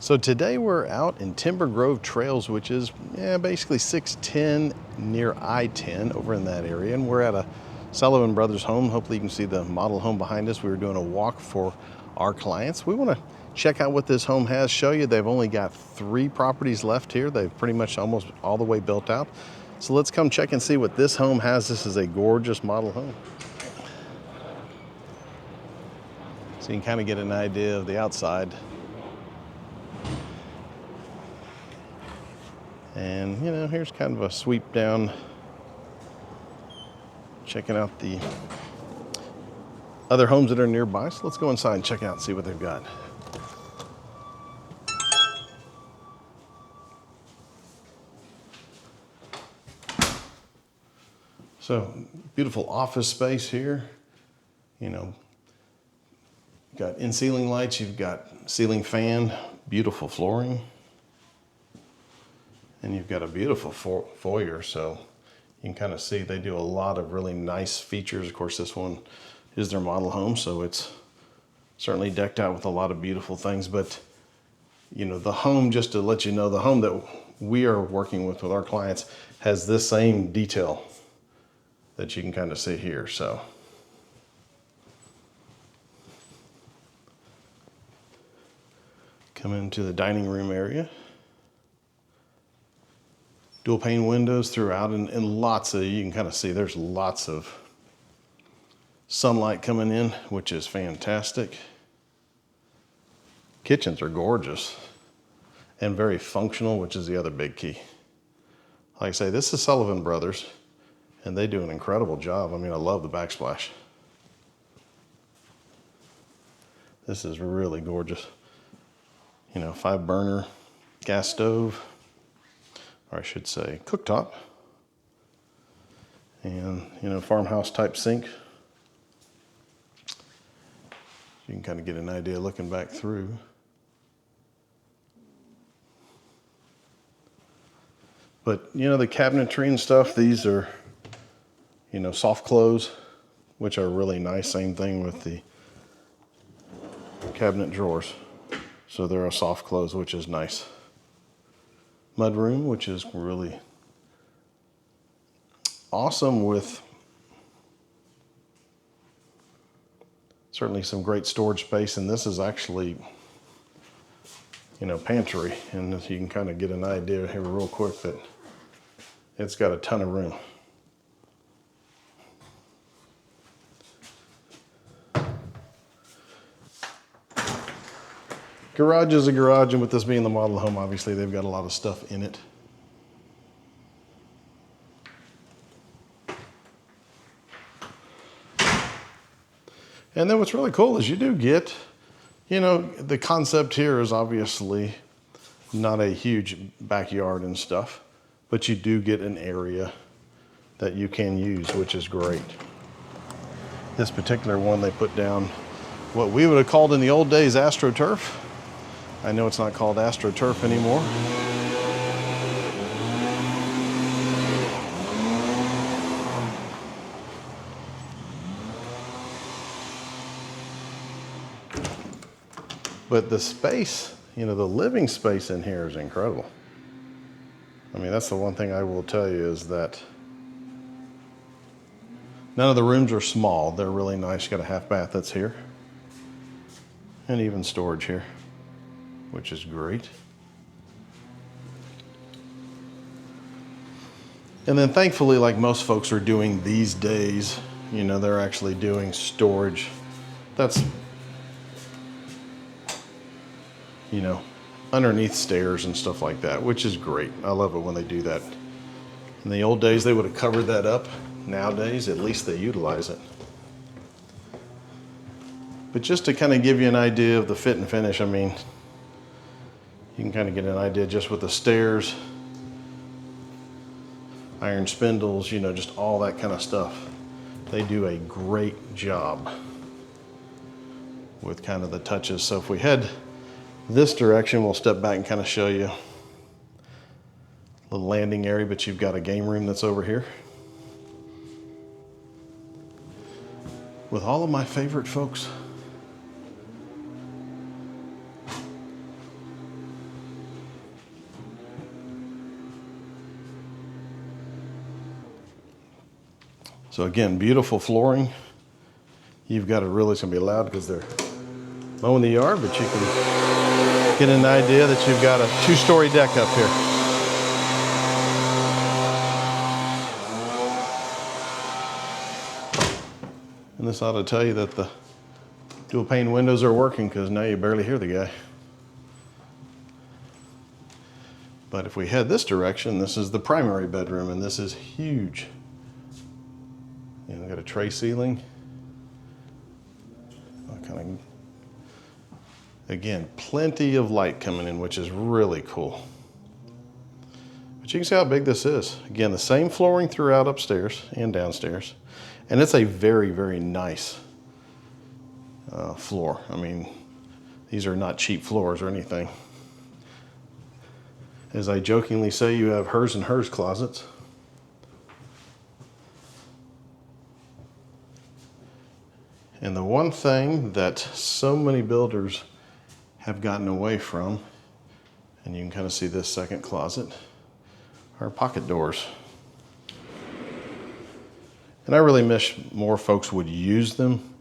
So today we're out in Timbergrove Trails, which is basically 610 near I-10 over in that area. And we're at a Sullivan Brothers home. Hopefully you can see the model home behind us. We were doing a walk for our clients. We want to check out what this home has, show you they've only got 3 properties left here. They've pretty much almost all the way built out. So let's come check and see what this home has. This is a gorgeous model home. So you can kind of get an idea of the outside. And here's kind of a sweep down, checking out the other homes that are nearby. So let's go inside and check out and see what they've got. So beautiful office space here. Got in-ceiling lights, you've got ceiling fan, beautiful flooring. And you've got a beautiful foyer, so you can kind of see they do a lot of really nice features. Of course, this one is their model home, so it's certainly decked out with a lot of beautiful things. But, the home, just to let you know, the home that we are working with our clients has this same detail that you can kind of see here. So come into the dining room area. Dual pane windows throughout, and lots of, you can kind of see there's lots of sunlight coming in, which is fantastic. Kitchens are gorgeous and very functional, which is the other big key. Like I say, this is Sullivan Brothers, and they do an incredible job. I mean, I love the backsplash. This is really gorgeous. 5-burner gas stove, or I should say cooktop, and farmhouse type sink. You can kind of get an idea looking back through. But the cabinetry and stuff, these are soft close, which are really nice. Same thing with the cabinet drawers, so they're a soft close, which is nice. Mudroom, which is really awesome, with certainly some great storage space. And this is actually, pantry. And you can kind of get an idea here real quick that it's got a ton of room. Garage is a garage, and with this being the model home, obviously they've got a lot of stuff in it. And then what's really cool is you do get, the concept here is obviously not a huge backyard and stuff, but you do get an area that you can use, which is great. This particular one, they put down what we would have called in the old days AstroTurf. I know it's not called AstroTurf anymore. But the space, the living space in here is incredible. I mean, that's the one thing I will tell you, is that none of the rooms are small. They're really nice. You got a half bath that's here, and even storage here, which is great. And then thankfully, like most folks are doing these days, they're actually doing storage that's, underneath stairs and stuff like that, which is great. I love it when they do that. In the old days, they would have covered that up. Nowadays, at least they utilize it. But just to kind of give you an idea of the fit and finish, I mean, you can kind of get an idea just with the stairs, iron spindles, just all that kind of stuff. They do a great job with kind of the touches. So if we head this direction, we'll step back and kind of show you a little landing area, but you've got a game room that's over here with all of my favorite folks. So again, beautiful flooring. You've got to really, it's gonna be loud because they're mowing the yard, but you can get an idea that you've got a 2-story deck up here. And this ought to tell you that the dual pane windows are working, because now you barely hear the guy. But if we head this direction, this is the primary bedroom, and this is huge. You know, got a tray ceiling. Again, plenty of light coming in, which is really cool. But you can see how big this is. Again, the same flooring throughout upstairs and downstairs. And it's a very, very nice floor. I mean, these are not cheap floors or anything. As I jokingly say, you have hers and hers closets. And the one thing that so many builders have gotten away from, and you can kind of see this second closet, are pocket doors. And I really wish more folks would use them.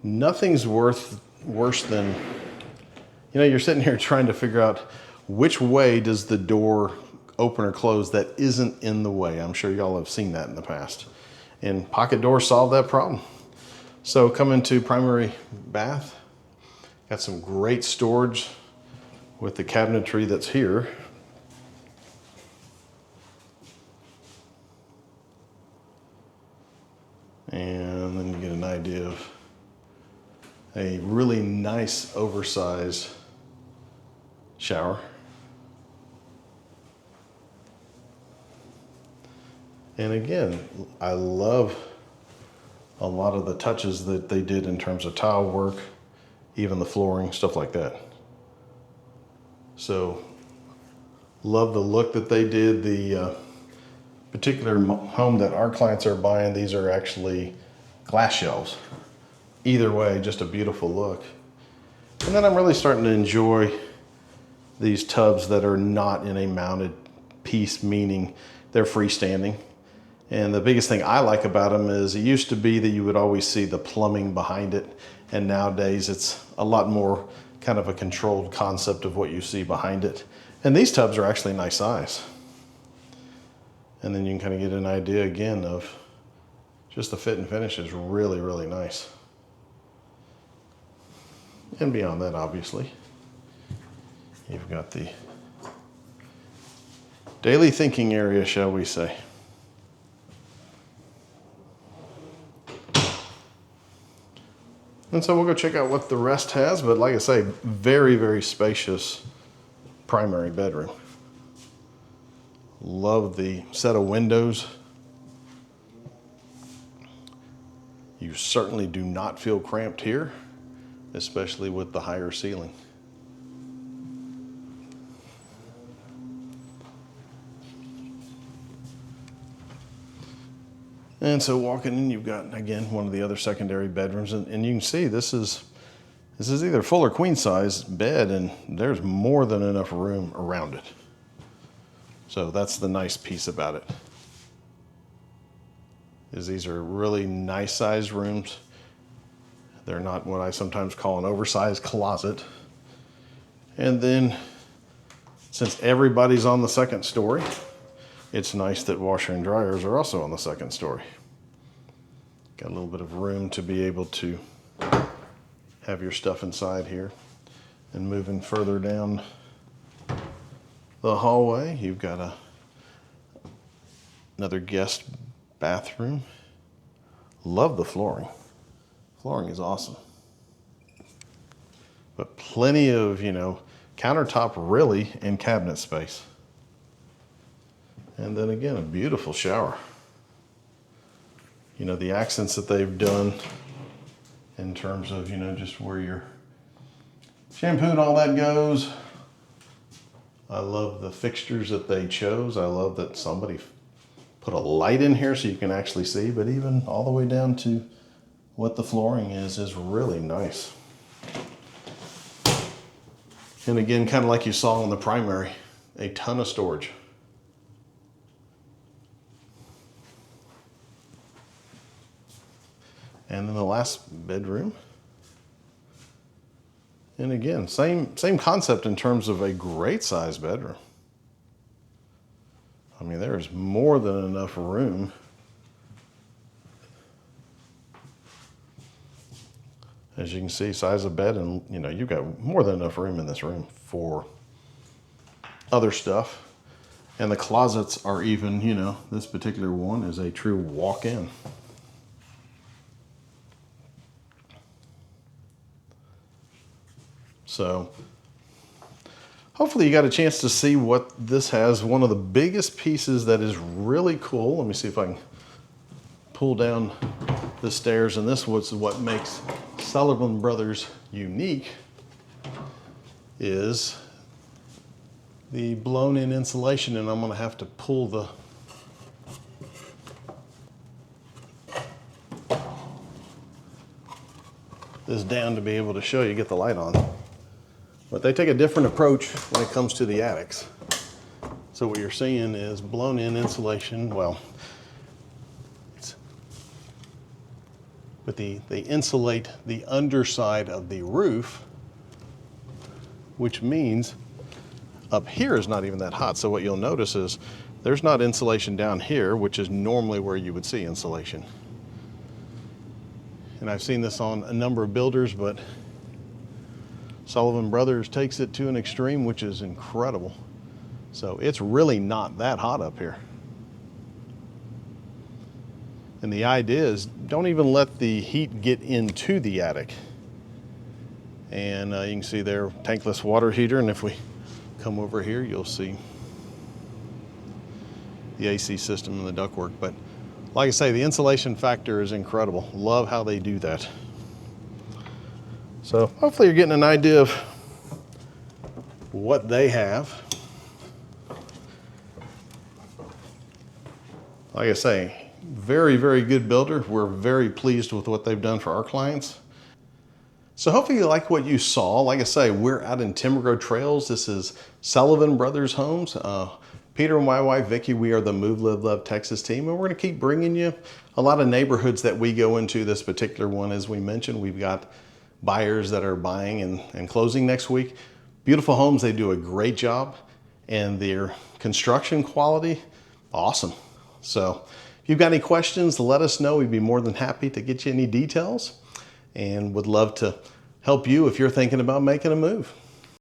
Nothing's worse than, you know, you're sitting here trying to figure out which way does the door open or close that isn't in the way. I'm sure y'all have seen that in the past. And pocket doors solve that problem. So coming to primary bath, got some great storage with the cabinetry that's here. And then you get an idea of a really nice oversized shower. And again, I love a lot of the touches that they did in terms of tile work, even the flooring, stuff like that. So, love the look that they did. The particular home that our clients are buying, these are actually glass shelves. Either way, just a beautiful look. And then I'm really starting to enjoy these tubs that are not in a mounted piece, meaning they're freestanding. And the biggest thing I like about them is it used to be that you would always see the plumbing behind it. And nowadays it's a lot more kind of a controlled concept of what you see behind it. And these tubs are actually nice size. And then you can kind of get an idea again of just the fit and finish is really, really nice. And beyond that, obviously, you've got the daily thinking area, shall we say. And so we'll go check out what the rest has, but like I say, very, very spacious primary bedroom. Love the set of windows. You certainly do not feel cramped here, especially with the higher ceiling. And so walking in, you've got, again, one of the other secondary bedrooms, and you can see this is either full or queen size bed, and there's more than enough room around it. So that's the nice piece about it, is these are really nice sized rooms. They're not what I sometimes call an oversized closet. And then, since everybody's on the second story, it's nice that washer and dryers are also on the second story. Got a little bit of room to be able to have your stuff inside here. And moving further down the hallway, you've got another guest bathroom. Love the flooring. Flooring is awesome. But plenty of, countertop really and cabinet space. And then again, a beautiful shower. The accents that they've done in terms of, just where your shampoo and all that goes. I love the fixtures that they chose. I love that somebody put a light in here so you can actually see, but even all the way down to what the flooring is really nice. And again, kind of like you saw in the primary, a ton of storage. And then the last bedroom. And again, same concept in terms of a great size bedroom. I mean, there's more than enough room. As you can see, size of bed, and you know, you've got more than enough room in this room for other stuff. And the closets are even, you know, this particular one is a true walk-in. So hopefully you got a chance to see what this has. One of the biggest pieces that is really cool. Let me see if I can pull down the stairs. And this was what makes Sullivan Brothers unique, is the blown-in insulation. And I'm going to have to pull this down to be able to show you, get the light on. But they take a different approach when it comes to the attics. So what you're seeing is blown-in insulation. Well, but they insulate the underside of the roof, which means up here is not even that hot. So what you'll notice is there's not insulation down here, which is normally where you would see insulation. And I've seen this on a number of builders, but Sullivan Brothers takes it to an extreme, which is incredible. So it's really not that hot up here. And the idea is don't even let the heat get into the attic. And you can see there, tankless water heater. And if we come over here, you'll see the AC system and the ductwork. But like I say, the insulation factor is incredible. Love how they do that. So hopefully you're getting an idea of what they have. Like I say, very, very good builder. We're very pleased with what they've done for our clients. So hopefully you like what you saw. Like I say, we're out in Timbergrove Trails. This is Sullivan Brothers Homes. Peter and my wife, Vicki, we are the Move, Live, Love Texas team, and we're gonna keep bringing you a lot of neighborhoods that we go into. This particular one, as we mentioned, we've got buyers that are buying and closing next week. Beautiful homes, they do a great job, and their construction quality, awesome. So if you've got any questions, let us know. We'd be more than happy to get you any details, and would love to help you if you're thinking about making a move.